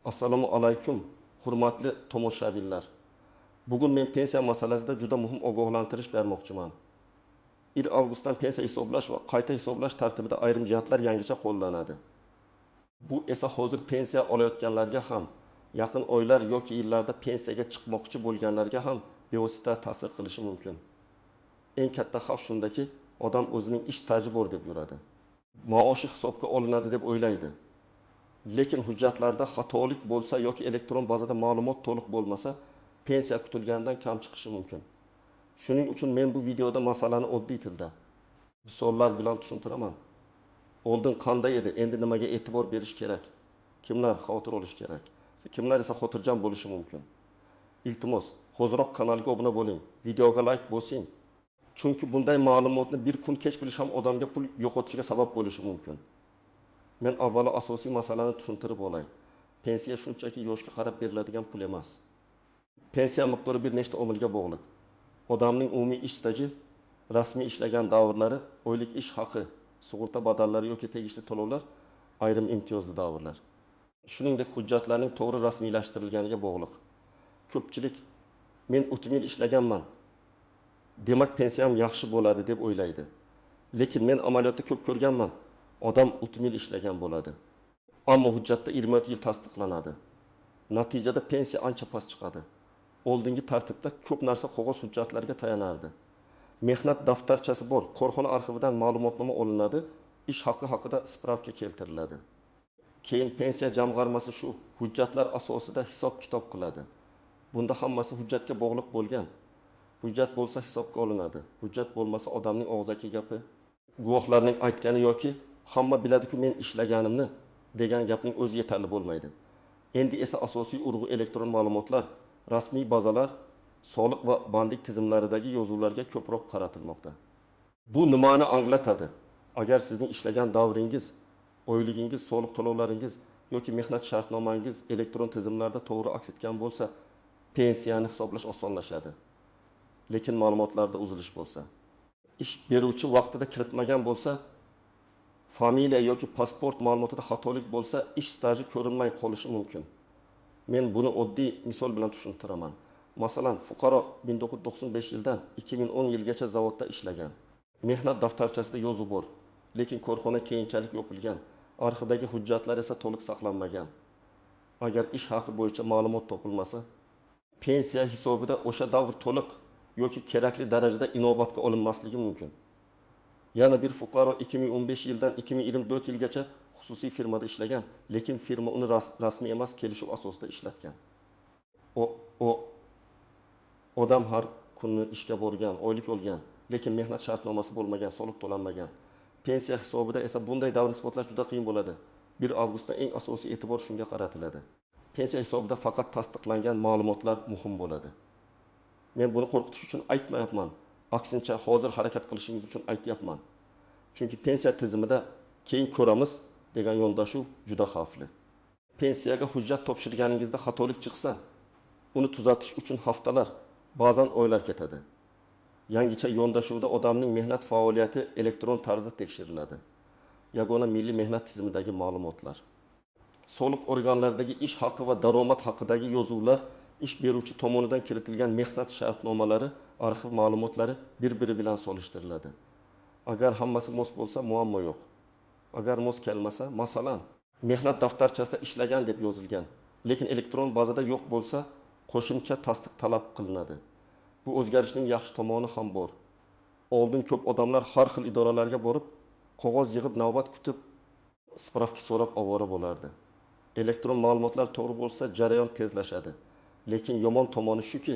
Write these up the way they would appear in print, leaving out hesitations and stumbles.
Assalomu alaykum, hurmatli tomoshabinlar. Bugun men pensiya masalasida juda muhim ogohlantirish bermoqchiman. 1 avgustdan pensiya hisoblash va qayta hisoblash tartibida ayrim jihatlar yangicha qo'llanadi. Bu esa hozir pensiya olayotganlarga ham, yaqin oylar yoki yillarda pensiyaga chiqmoqchi bo'lganlarga ham bevosita ta'sir qilishi mumkin. Eng katta xavf shundaki, odam o'zining ish staji bor deb yuradi. Maoshi hisobga olinadi deb o'ylaydi. Lekin hujjatlarda xatolik bo'lsa yoki elektron bazada ma'lumot to'liq bo'lmasa, pensiya kutilgandan kam chiqishi mumkin. Shuning uchun men bu videoda masalani oddiy tilda, misollar bilan tushuntiraman. Oldin qanday edi, endi nimaga e'tibor berish kerak? Kimlar xavotir olish kerak? Kimlar esa xotirjam bo'lishi mumkin? Iltimos, hoziroq kanalga obuna bo'ling, videoga like bosing. Chunki bunday ma'lumotni bir kun kech bilish ham odamga pul yo'qotishiga sabab bo'lishi mumkin. Men avvalo asosiy masalani tushuntirib olay. Pensiya shunchaki yoshga qarab beriladigan pul emas. Pensiya miqdori bir nechta omilga bog'liq. Odamning umumiy ish staji, rasmiy ishlagan davrlari, oylik ish haqi, sug'urta badallari yoki tegishli to'lovlar, ayrim imtiyozli davrlar. Shuningdek, hujjatlarning to'g'ri rasmiylashtirilganiga bog'liq. Ko'pchilik men 30 yil ishlaganman, demak pensiyam yaxshi bo'ladi deb o'ylaydi. Lekin men amaliyotda ko'p ko'rganman. Odam 30 yil ishlagan bo'ladi. Ammo hujjatda 20 yil tasdiqlanadi. Natijada pensiya ancha past chiqadi. Oldingi tartibda ko'p narsa qog'oz hujjatlarga tayanardi. Mehnat daftarchasi bor, korxona arxividan ma'lumotnoma olinadi, ish haqi haqida spravka keltiriladi. Keyin pensiya jamg'armasi shu hujjatlar asosida hisob-kitob qiladi. Bunda hammasi hujjatga bog'liq bo'lgan. Hujjat bo'lsa hisobga olinadi. Hujjat bo'lmasa odamning og'zaki gapi, guvohlarning aytgani yoki hamma biladi-ku men ishlaganimni degan gapning o'zi yetarli bo'lmaydi. Endi esa asosiy urg'u elektron ma'lumotlar, rasmiy bazalar, soliq va bandlik tizimlaridagi yozuvlarga ko'proq qaratilmoqda. Bu nimani anglatadi? Agar sizning ishlagan davringiz, oyligingiz, soliq to'lovlaringiz yoki mehnat shartnomangiz elektron tizimlarda to'g'ri aks etgan bo'lsa, pensiyani hisoblash osonlashadi. Lekin ma'lumotlarda uzilish bo'lsa, ish beruvchi vaqtida kiritmagan bo'lsa, familiya yoki pasport ma'lumotida xatolik bo'lsa, ish staji ko'rinmay qolishi mumkin. Men buni oddiy misol bilan tushuntiraman. Masalan, fuqaro 1995 yildan 2010 yilgacha zavodda ishlagan. Mehnat daftarchasida yozuv bor, lekin korxona keyinchalik yopilgan. Arxivdagi hujjatlar esa to'liq saqlanmagan. Agar ish haqi bo'yicha ma'lumot topilmasa, pensiya hisobida o'sha davr to'liq yoki kerakli darajada inobatga olinmasligi mumkin. Yana bir fuqaro 2015 yildan 2024 yilgacha xususiy firmada ishlagan, lekin firma uni rasmiy emas, kelishuv asosida ishlatgan. Odam har kuni ishga borgan, oylik olgan, lekin mehnat shartnomasi bo'lmagan, soliq to'lanmagan. Pensiya hisobida esa bunday davrni isbotlash juda qiyin bo'ladi. 1 avgustda eng asosiy e'tibor shunga qaratiladi. Pensiya hisobida faqat tasdiqlangan ma'lumotlar muhim bo'ladi. Men buni qo'rqitish uchun aytmayapman. Aksincha, hozir harakat qilishingiz uchun aytyapman. Chunki pensiya tizimida keyin ko'ramiz degan yondashuv juda xavfli. Pensiyaga hujjat topshirganingizda xatolik chiqsa, uni tuzatish uchun haftalar, ba'zan oylar ketadi. Yangicha yondashuvda odamning mehnat faoliyati elektron tarzda tekshiriladi. Yagona milliy mehnat tizimidagi ma'lumotlar, soliq organlaridagi ish haqi va daromad haqidagi yozuvlar, ish beruvchi tomonidan kiritilgan mehnat shartnomalari, arxiv ma'lumotlari bir-biri bilan solishtiriladi. Agar hammasi mos bo'lsa, muammo yo'q. Agar mos kelmasa, masalan, mehnat daftarchasida ishlagan deb yozilgan, lekin elektron bazada yo'q bo'lsa, qo'shimcha tasdiq talab qilinadi. Bu o'zgarishning yaxshi tomoni ham bor. Oldin ko'p odamlar har xil idoralarga borib, qog'oz yig'ib navbat kutib, spravka so'rab ovora bo'lardi. Elektron ma'lumotlar to'g'ri bo'lsa, jarayon tezlashadi. Lekin yomon tomoni shuki,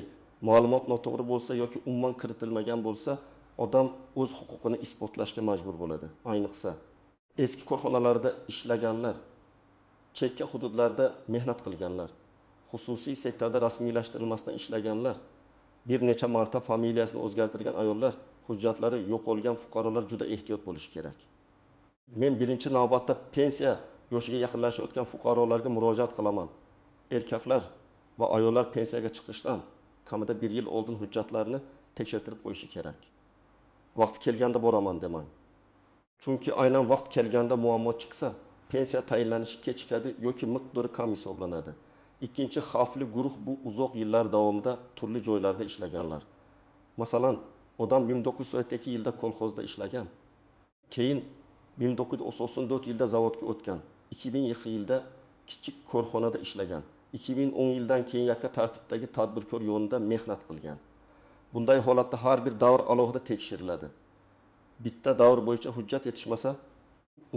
ma'lumot noto'g'ri bo'lsa yoki umuman kiritilmagan bo'lsa, odam o'z huquqini isbotlashga majbur bo'ladi. Ayniqsa, eski korxonalarda ishlaganlar, chekka hududlarda mehnat qilganlar, xususiy sektorda rasmiylashtirilmasdan ishlaganlar, bir necha marta familiyasini o'zgartirgan ayollar, hujjatlari yo'qolgan fuqarolar juda ehtiyot bo'lishi kerak. Men birinchi navbatda pensiya yoshiga yaqinlashayotgan fuqarolarga murojaat qilaman. Erkaklar va ayollar pensiyaga chiqishdan kamida 1 yil oldin hujjatlarini tekshirtirib qo'yishi kerak. Vaqti kelganda boraman demang. Chunki aynan vaqt kelganda muammo chiqsa, pensiya tayinlanishi kechikadi yoki miqdori kam hisoblanadi. Ikkinchi xavfli guruh bu uzoq yillar davomida turli joylarda ishlaganlar. Masalan, odam 1982 yilda kolxozda ishlagan. Keyin 1994 yilda zavodga o'tgan. 2002 yilda kichik korxonada ishlagan. 2010 yildan keyin yakka tartibdagi tadbirkor yo'lida mehnat qilgan. Bunday holatda har bir davr alohida tekshiriladi. Bitta davr bo'yicha hujjat yetishmasa,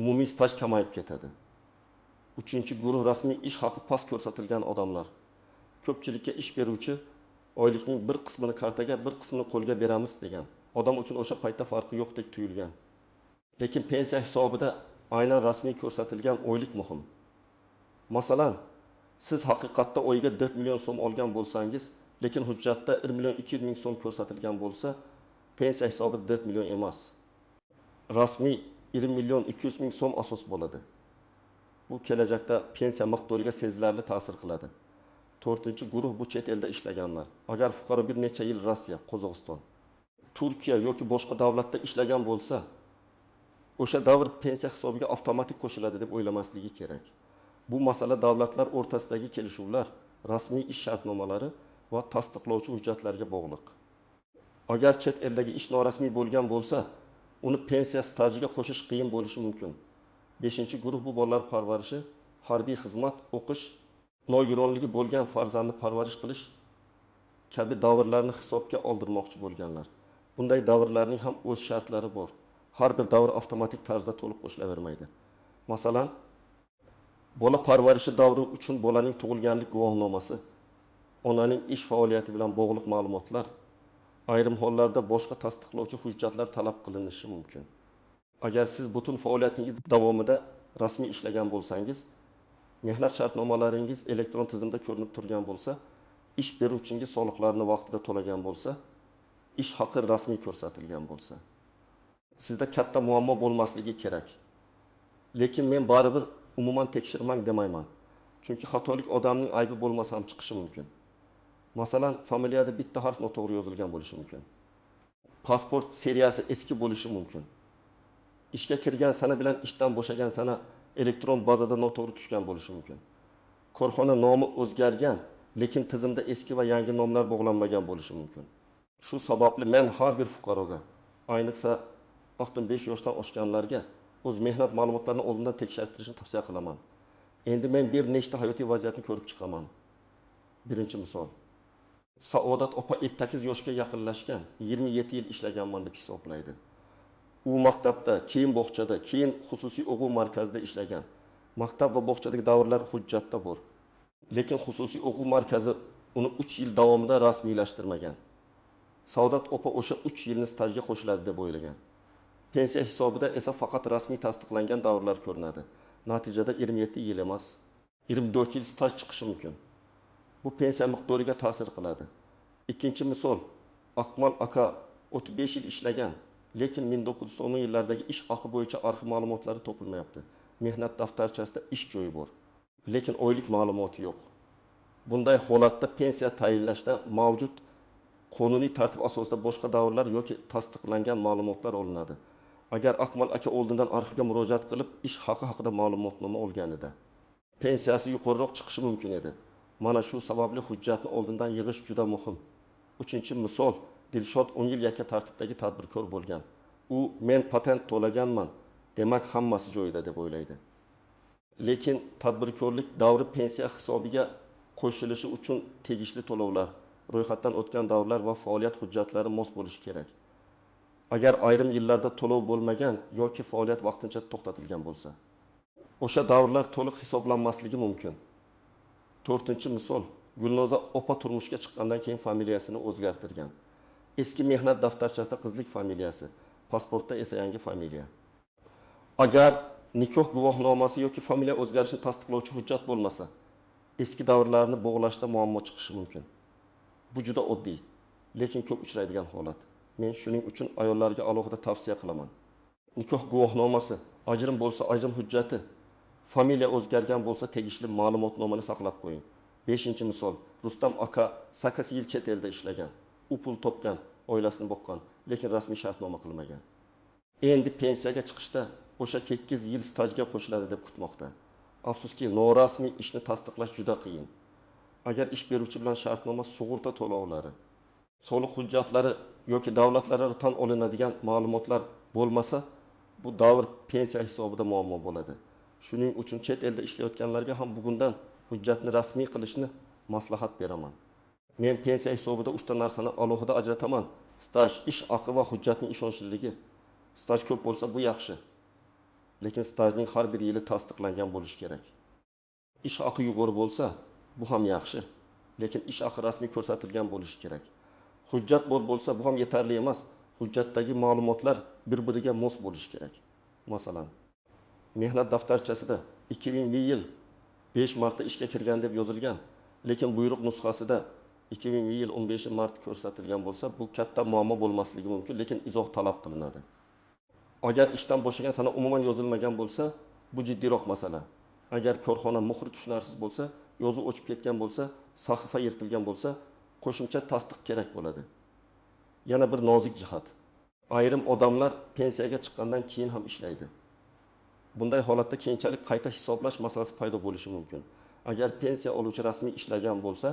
umumiy staj kamayib ketadi. Uchinchi guruh rasmiy ish haqi past ko'rsatilgan odamlar. Ko'pchilikka ish beruvchi oylikning bir qismini kartaga, bir qismini qo'lga beramiz degan. Odam uchun o'sha paytda farqi yo'qdek tuyulgan. Lekin pensiya hisobida aynan rasmiy ko'rsatilgan oylik muhim. Masalan, siz haqiqatda oyiga 4 million so'm olgan bo'lsangiz, lekin hujjatda 1 million 200 ming so'm ko'rsatilgan bo'lsa, pensiya hisobida 4 million emas. Rasmiy 20 million 200 ming so'm asos bo'ladi. Bu kelajakda pensiya miqdoriga sezilarli ta'sir qiladi. 4-guruh bu chet elda ishlaganlar. Agar fuqaro bir necha yil Rossiya, Qozog'iston, Turkiya yoki boshqa davlatda ishlagan bo'lsa, o'sha davr pensiya hisobiga avtomatik qo'shiladi deb o'ylamasligi kerak. Bu masala davlatlar o'rtasidagi kelishuvlar, rasmiy ish shartnomalari va tasdiqlovchi hujjatlarga bog'liq. Agar chet eldagi ish norasmiy bo'lgan bo'lsa, uni pensiya stajiga qo'shish qiyin bo'lishi mumkin. 5-guruh bu bolalar parvarishi, harbiy xizmat, o'qish, nogironligi bo'lgan farzandni parvarish qilish kabi davrlarni hisobga oldirmoqchi bo'lganlar. Bunday davrlarning ham o'z shartlari bor. Har bir davr avtomatik tarzda to'liq qo'shilavermaydi. Masalan, bola parvarishi davri uchun bolaning tug'ilganlik guvohnomasi, onaning ish faoliyati bilan bog'liq ma'lumotlar, ayrim hollarda boshqa tasdiqlovchi hujjatlar talab qilinishi mumkin. Agar siz butun faoliyatingiz davomida rasmiy ishlagan bo'lsangiz, mehnat shartnomalaringiz elektron tizimda ko'rinib turgan bo'lsa, ish beruvchingiz soliqlarni vaqtida to'lagan bo'lsa, ish haqi rasmiy ko'rsatilgan bo'lsa, sizda katta muammo bo'lmasligi kerak. Lekin men baribir umuman tekshirmang demayman. Chunki xatolik odamning aybi bo'lmasa ham chiqishi mumkin. Masalan, familiyada bitta harf noto'g'ri yozilgan bo'lishi mumkin. Pasport seriyasi eski bo'lishi mumkin. Ishga kirgan sana bilan ishdan bo'shagan sana elektron bazada noto'g'ri tushgan bo'lishi mumkin. Korxona nomi o'zgargan, lekin tizimda eski va yangi nomlar bog'lanmagan bo'lishi mumkin. Shu sababli men har bir fuqaroga, ayniqsa 65 yoshdan oshganlarga o'z mehnat ma'lumotlarini oldindan tekshirtirishni tavsiya qilaman. Endi men bir nechta hayotiy vaziyatni ko'rib chiqaman. Birinchi misol. Saodat opa 8 yoshga yaqinlashgan, 27 yil ishlaganman deb hisoblaydi. U maktabda, keyin bog'chada, keyin xususiy o'quv markazida ishlagan. Maktab va bog'chadagi davrlar hujjatda bor. Lekin xususiy o'quv markazi uni 3 yil davomida rasmiylashtirmagan. Saodat opa o'sha 3 yilni stajga qo'shiladi deb o'ylagan. Pensiya hisobida esa faqat rasmiy tasdiqlangan davrlar ko'rinadi. Natijada 27 yil emas, 24 yil staj chiqishi mumkin. Bu pensiya miqdoriga ta'sir qiladi. Ikkinchi misol, Akmal aka 35 yil ishlagan, lekin 1910 yillardagi ish haqi bo'yicha arxiv ma'lumotlari topilmayapti. Mehnat daftarchasida ish joyi bor, lekin oylik ma'lumoti yo'q. Bunday holatda pensiya tayinlashda mavjud qonuniy tartib asosida boshqa davrlar yoki tasdiqlangan ma'lumotlar olinadi. Agar Akmal aka oldindan arxivga murojaat qilib, ish haqi haqida ma'lumotnoma olganida, pensiyasi yuqoriroq chiqishi mumkin edi. Mana shu sababli hujjatni oldindan yig'ish juda muhim. 3-misol, Dilshod 10 yil yakka tartibdagi tadbirkor bo'lgan. U men patent to'laganman, demak hammasi joyida deb o'ylaydi. Lekin tadbirkorlik davri pensiya hisobiga qo'shilishi uchun tegishli to'lovlar, ro'yxatdan o'tgan davrlar va faoliyat hujjatlari mos bo'lishi kerak. Agar ayrim yillarda to'lov bo'lmagan yoki faoliyat vaqtincha to'xtatilgan bo'lsa, o'sha davrlar to'liq hisoblanmasligi mumkin. 4-misol, Gulnoza opa turmushga chiqqandan keyin familiyasini o'zgartirgan. Eski mehnat daftarchasida qizlik familiyasi, pasportda esa yangi familiya. Agar nikoh guvohnomasi yoki familiya o'zgarishini tasdiqlovchi hujjat bo'lmasa, eski davrlarni bog'lashda muammo chiqishi mumkin. Bu juda oddiy, lekin ko'p uchraydigan holat. Men shuning uchun ayollarga alohida tavsiya qilaman. Nikoh guvohnomasi, ajrim bo'lsa ajrim hujjati, familiya o'zgargan bo'lsa tegishli ma'lumotnomani saqlab qo'ying. 5-misol, Rustam aka 8 yil chet elda ishlagan. U pul topgan, oilasini boqqan, lekin rasmiy shartnoma qilmagan. Endi pensiyaga chiqishda o'sha 8 yil stajga qo'shiladi deb kutmoqda. Afsuski, norasmiy ishni tasdiqlash juda qiyin. Agar ish beruvchi bilan shartnoma, sug'urta to'lovlari, soliq hujjatlari yoki davlatlararo tan olinadigan ma'lumotlar bo'lmasa, bu davr pensiya hisobida muammo bo'ladi. Shuning uchun chet elda ishlayotganlarga ham bugundan hujjatni rasmiy qilishni maslahat beraman. Men pensiya hisobida 3 ta narsani alohida ajrataman. Staj, ish haqi va hujjatning ishonchliligi. Staj ko'p bo'lsa bu yaxshi. Lekin stajning har bir yili tasdiqlangan bo'lishi kerak. Ish haqi yuqori bo'lsa, bu ham yaxshi. Lekin ish haqi rasmiy ko'rsatilgan bo'lishi kerak. Hujjat bor bo'lsa, bu ham yetarli emas. Hujjatdagi ma'lumotlar bir-biriga mos bo'lishi kerak. Masalan, mehnat daftarchasida 2000 yil 5 marta ishga kirgan deb yozilgan, lekin buyruq nusxasida 2000 yil 15 mart ko'rsatilgan bo'lsa, bu katta muammo bo'lmasligi mumkin, lekin izoh talab qilinadi. Agar ishdan bo'shagan sana umuman yozilmagan bo'lsa, bu jiddiyroq masala. Agar korxona muhri tushunarsiz bo'lsa, yozuv o'chib ketgan bo'lsa, sahifa yirtilgan bo'lsa, qo'shimcha tasdiq kerak bo'ladi. Yana bir nozik jihat. Ayrim odamlar pensiyaga chiqqandan keyin ham ishlaydi. Bunday holatda keyinchalik qayta hisoblash masalasi paydo bo'lishi mumkin. Agar pensiya oluvchi rasmiy ishlagan bo'lsa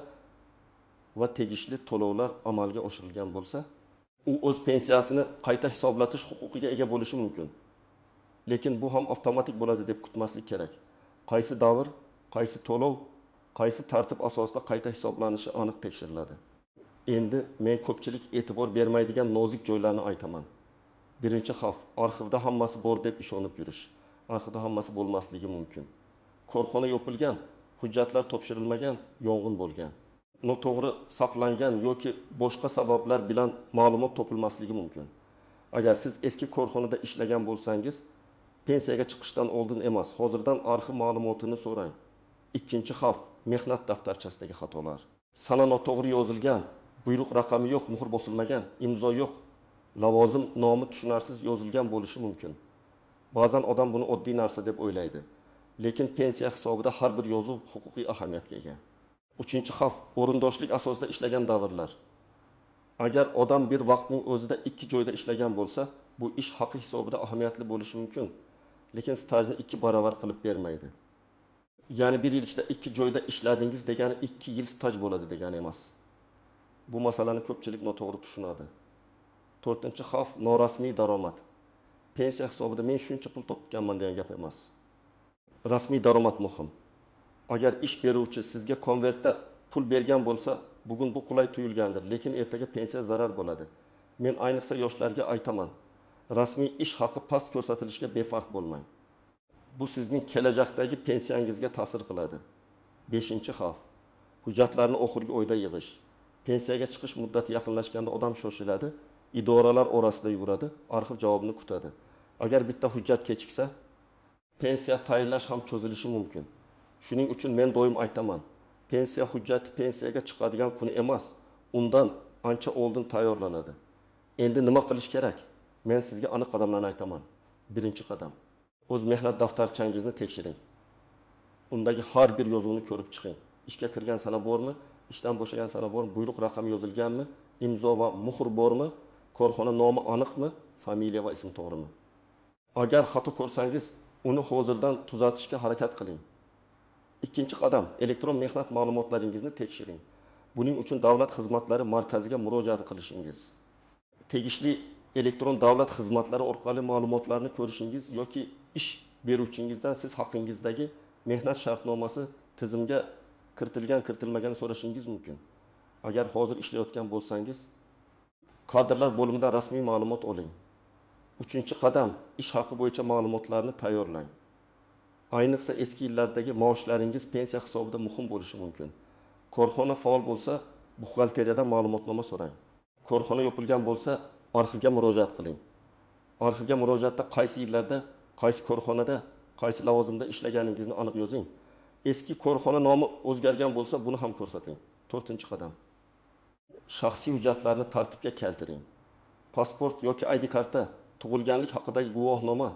va tegishli to'lovlar amalga oshirilgan bo'lsa, u o'z pensiyasini qayta hisoblatish huquqiga ega bo'lishi mumkin. Lekin bu ham avtomatik bo'ladi deb kutmaslik kerak. Qaysi davr, qaysi to'lov, qaysi tartib asosida qayta hisoblanishi aniq tekshiriladi. Endi men ko'pchilik e'tibor bermaydigan nozik joylarni aytaman. Birinchi xavf, arxivda hammasi bor deb ishonib yurish. Arxivda hammasi bo'lmasligi mumkin. Korxona yopilgan, hujjatlar topshirilmagan, yong'in bo'lgan. Noto'g'ri saqlangan yoki boshqa sabablar bilan ma'lumot topilmasligi mumkin. Agar siz eski korxonada ishlagan bo'lsangiz, pensiyaga chiqishdan oldin emas, hozirdan arxiv ma'lumotini so'rang. Ikkinchi xavf, mehnat daftarchasidagi xatolar. Sana noto'g'ri yozilgan, buyruq raqami yo'q, muhr bosilmagan, imzo yo'q, lavozim nomi tushunarsiz yozilgan bo'lishi mumkin. Ba'zan odam buni oddiy narsa deb o'ylaydi, lekin pensiya hisobida har bir yozuv huquqiy ahamiyatga ega. Uchinchi xavf, o'rindoshlik asosida ishlagan davrlar. Agar odam bir vaqtning o'zida 2 joyda ishlagan bo'lsa, bu ish haqi hisobida ahamiyatli bo'lishi mumkin, lekin stajni 2 barobar qilib bermaydi. Ya'ni bir yil ichida 2 joyda ishladingiz degani 2 yil staj bo'ladi degani emas. Bu masalani ko'pchilik noto'g'ri tushunadi. 4-xavf, norasmiy daromad. Pensiya hisobida men shuncha pul topganman degan gap emas. Rasmiy daromad muhim. Agar ish beruvchi sizga konvertda pul bergan bo'lsa, bugun bu qulay tuyulgandir, lekin ertaga pensiya zarar bo'ladi. Men ayniqsa yoshlarga aytaman, rasmiy ish haqi past ko'rsatilishga befarq bo'lmang. Bu sizning kelajakdagi pensiyangizga ta'sir qiladi. 5-xavf, hujjatlarni oxirgi oyda yig'ish. Pensiyaga chiqish muddati yaqinlashganda odam shoshiladi, idoralar orasida yuradi, arxiv javobini kutadi. Agar bitta hujjat kechiksa, pensiya tayinlash ham cho'zilishi mumkin. Shuning uchun men doim aytaman, pensiya hujjati pensiyaga chiqadigan kuni emas, undan ancha oldin tayyorlanadi. Endi nima qilish kerak? Men sizga aniq qadamlarni aytaman. Birinchi qadam, o'z mehnat daftarchangizni tekshiring. Undagi har bir yozuvni ko'rib chiqing. Ishga kirgan sana bormi? Ishdan bo'shagan sana bormi? Buyruq raqami yozilganmi? Imzo va muhr bormi? Korxona nomi aniqmi? Familiya va ism to'g'rimi? Agar xato ko'rsangiz, uni hozirdan tuzatishga harakat qiling. Ikkinchi qadam, elektron mehnat ma'lumotlaringizni tekshiring. Buning uchun davlat xizmatlari markaziga murojaat qilishingiz, tegishli elektron davlat xizmatlari orqali ma'lumotlarni ko'rishingiz yoki ish beruvchingizdan siz haqingizdagi mehnat shartnomasi tizimga kiritilgan-kiritilmaganini so'rashingiz mumkin. Agar hozir ishlayotgan bo'lsangiz, kadrlar bo'limidan rasmiy ma'lumot oling. 3-qadam, ish haqi bo'yicha ma'lumotlarni tayyorlang. Ayniqsa eski yillardagi maoshlaringiz pensiya hisobida muhim bo'lishi mumkin. Korxona faol bo'lsa, buxgalteriyadan ma'lumotnoma so'rang. Korxona yopilgan bo'lsa, arxivga murojaat qiling. Arxivga murojaatda qaysi yillarda, qaysi korxonada, qaysi lavozimda ishlaganingizni aniq yozing. Eski korxona nomi o'zgargan bo'lsa, buni ham ko'rsating. 4-qadam. Shaxsiy hujjatlarni tartibga keltiring. Pasport yoki ID karta, tug'ilganlik haqidagi guvohnoma,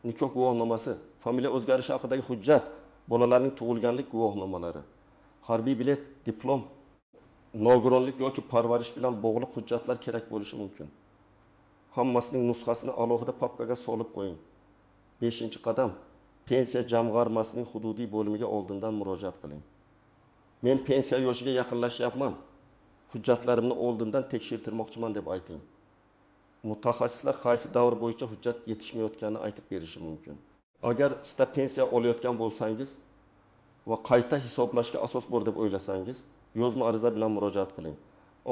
nikoh guvohnomasi, familiya o'zgarishi haqidagi hujjat, bolalarning tug'ilganlik guvohnomalari, harbiy bilet, diplom, nogironlik yoki parvarish bilan bog'liq hujjatlar kerak bo'lishi mumkin. Hammasining nusxasini alohida papkaga solib qo'ying. Beshinchi qadam, pensiya jamg'armasining hududiy bo'limiga oldindan murojaat qiling. Men pensiya yoshiga yaqinlashyapman. Hujjatlarimni oldindan tekshirtirmoqchiman deb ayting. Mutaxassislar qaysi davr bo'yicha hujjat yetishmayotganini aytib berishi mumkin. Agar siz pensiya olayotgan bo'lsangiz va qayta hisoblashga asos bor deb o'ylasangiz, yozma ariza bilan murojaat qiling.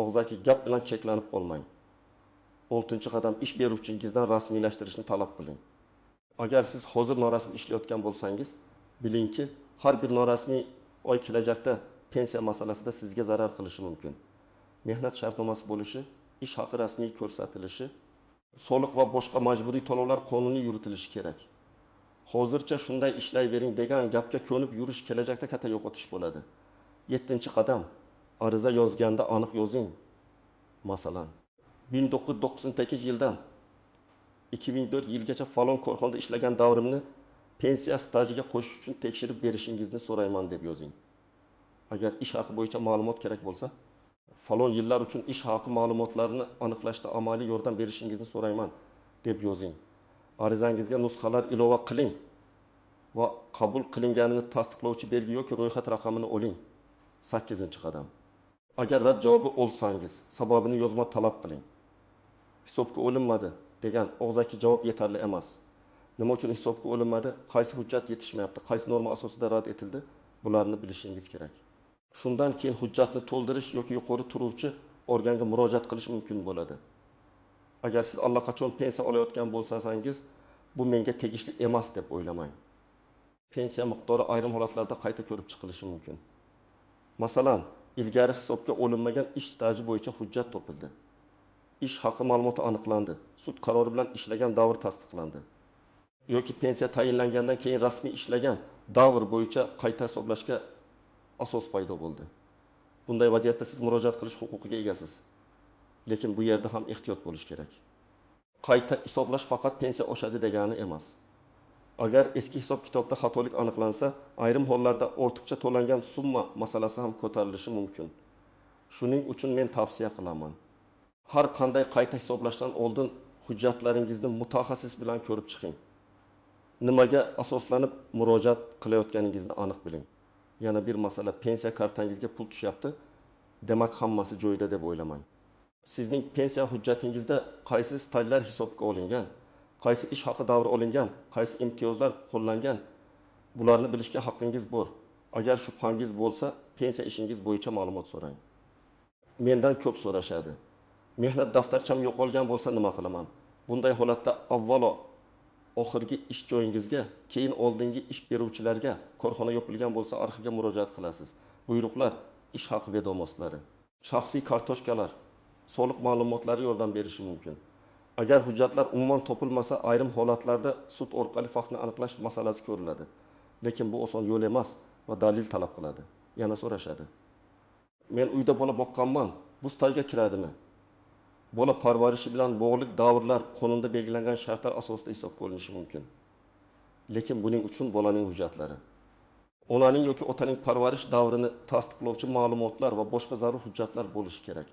Og'zaki gap bilan cheklanib qolmang. 6-qadam, ish beruvchingizdan rasmiylashtirishni talab qiling. Agar siz hozir norasmiy ishlayotgan bo'lsangiz, bilingki, har bir norasmiy oy kelajakda pensiya masalasida sizga zarar qilishi mumkin. Mehnat shartnomasi bo'lishi, ish haqi rasmiy ko'rsatilishi, soliq va boshqa majburiy to'lovlar qonuniy yuritilishi kerak. Hozircha shunday ishlayvering degan gapga ko'nib yurish kelajakda katta yo'qotish bo'ladi. 7-qadam, ariza yozganda aniq yozing. Masalan, 1998 yildan 2004 yilgacha falon korxonada ishlagan davrimni pensiya stajiga qo'shish uchun tekshirib berishingizni so'rayman deb yozing. Agar ish haqi bo'yicha ma'lumot kerak bo'lsa, falon yillar uchun ish haqi ma'lumotlarini aniqlashda amaliy yordam berishingizni so'rayman deb yozing. Arizangizga nusxalar ilova qiling va qabul qilinganini tasdiqlovchi belgi yoki ro'yxat raqamini oling. 8-qadam. Agar rad javobi olsangiz, sababini yozma talab qiling. Hisobga olinmadi degan og'zaki javob yetarli emas. Nima uchun hisobga olinmadi? Qaysi hujjat yetishmayapti? Qaysi norma asosida rad etildi? Bularni bilishingiz kerak. Shundan keyin hujjatni to'ldirish yoki yuqori turuvchi organga murojaat qilish mumkin bo'ladi. Agar siz allaqachon pensiya olayotgan bo'lsangiz, bu menga tegishli emas deb o'ylamang. Pensiya miqdori ayrim holatlarda qayta ko'rib chiqilishi mumkin. Masalan, ilgari hisobga olinmagan ish staji bo'yicha hujjat topildi. Ish haqi ma'lumoti aniqlandi. Sud qarori bilan ishlagan davr tasdiqlandi. Yoki pensiya tayinlangandan keyin rasmiy ishlagan davr bo'yicha qayta hisoblashga asos paydo bo'ldi. Bunday vaziyatda siz murojaat qilish huquqiga egasiz. Lekin bu yerda ham ehtiyot bo'lish kerak. Qayta hisoblash faqat pensiya oshadi degani emas. Agar eski hisob-kitobda xatolik aniqlansa, ayrim hollarda ortiqcha to'langan summa masalasi ham ko'tarilishi mumkin. Shuning uchun men tavsiya qilaman. Har qanday qayta hisoblashdan oldin hujjatlaringizni mutaxassis bilan ko'rib chiqing. Nimaga asoslanib murojaat qilayotganingizni aniq biling. Yana bir masala, pensiya kartangizga pul tushyapti, demak hammasi joyida deb o'ylamang. Sizning pensiya hujjatingizda qaysi stajlar hisobga olingan, qaysi ish haqi davri olingan, qaysi imtiyozlar qo'llangan, bularni bilishga haqqingiz bor. Agar shubhangiz bo'lsa, pensiya ishingiz bo'yicha ma'lumot so'rang. Mendan ko'p so'rashadi. Mehnat daftarcham yo'qolgan bo'lsa nima qilaman? Bunday holatda avvalo oxirgi ish joyingizga, keyin oldingi ish beruvchilarga, korxona yopilgan bo'lsa arxivga murojaat qilasiz. Buyruqlar, ish haqi vedomoslari, shaxsiy kartochkalar, soliq ma'lumotlari yordam berishi mumkin. Agar hujjatlar umuman topilmasa, ayrim holatlarda sud orqali faktni aniqlash masalasi ko'riladi. Lekin bu oson yo'l emas va dalil talab qiladi. Yana so'rashadi. Men uyda bola boqqanman, bu stajga kiradimi? Bola parvarishi bilan bog'liq davrlar qonunda belgilangan shartlar asosida hisobga olinishi mumkin. Lekin buning uchun bolaning hujjatlari, onaning yoki otaning parvarish davrini tasdiqlovchi ma'lumotlar va boshqa zarur hujjatlar bo'lishi kerak.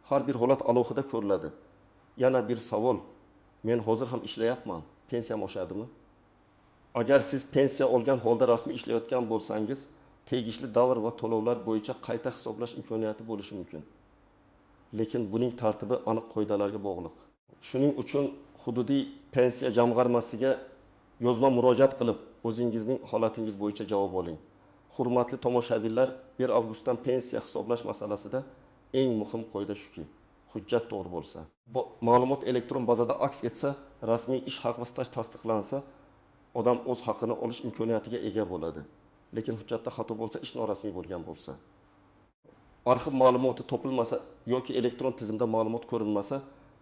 Har bir holat alohida ko'riladi. Yana bir savol. Men hozir ham ishlayapman. Pensiyam oshadimi? Agar siz pensiya olgan holda rasmiy ishlayotgan bo'lsangiz, tegishli davr va to'lovlar bo'yicha qayta hisoblash imkoniyati bo'lishi mumkin. Lekin buning tartibi aniq qoidalarga bog'liq. Shuning uchun hududiy pensiya jamg'armasiga yozma murojaat qilib, o'zingizning holatingiz bo'yicha javob oling. Hurmatli tomoshabinlar, 1 avgustdan pensiya hisoblash masalasida eng muhim qoida shuki, hujjat to'g'ri bo'lsa, ma'lumot elektron bazada aks etsa, rasmiy ish haqi va staj tasdiqlansa, odam o'z haqini olish imkoniyatiga ega bo'ladi. Lekin hujjatda xato bo'lsa, ish norasmiy bo'lgan bo'lsa, arxiv ma'lumoti topilmasa yoki elektron tizimda ma'lumot ko'rinmasa,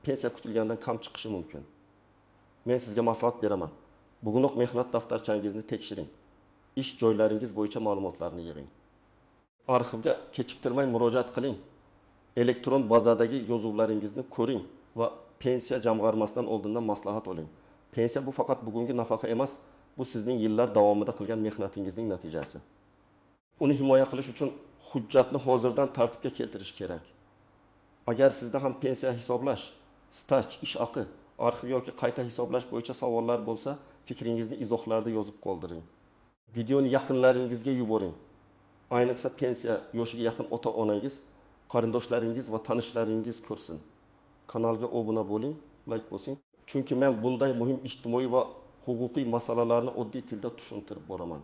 pensiya kutilgandan kam chiqishi mumkin. Men sizga maslahat beraman. Bugunoq mehnat daftarchangizni tekshiring. Ish joylaringiz bo'yicha ma'lumotlarni yig'ing. Arxivga kechiktirmay murojaat qiling. Elektron bazadagi yozuvlaringizni ko'ring va pensiya jamg'armasidan oldindan maslahat oling. Pensiya bu faqat bugungi nafaqa emas, bu sizning yillar davomida qilgan mehnatingizning natijasi. Uni himoya qilish uchun hujjatni hozirdan tartibga keltirish kerak. Agar sizda ham pensiya hisoblash, staj, ish haqi, arxiv yoki qayta hisoblash bo'yicha savollar bo'lsa, fikringizni izohlarda yozib qoldiring. Videoni yaqinlaringizga yuboring. Ayniqsa pensiya yoshiga yaqin ota-onangiz, qarindoshlaringiz va tanishlaringiz ko'rsin. Kanalga obuna bo'ling, like bosing. Chunki men bunday muhim ijtimoiy va huquqiy masalalarni oddiy tilda tushuntirib boraman.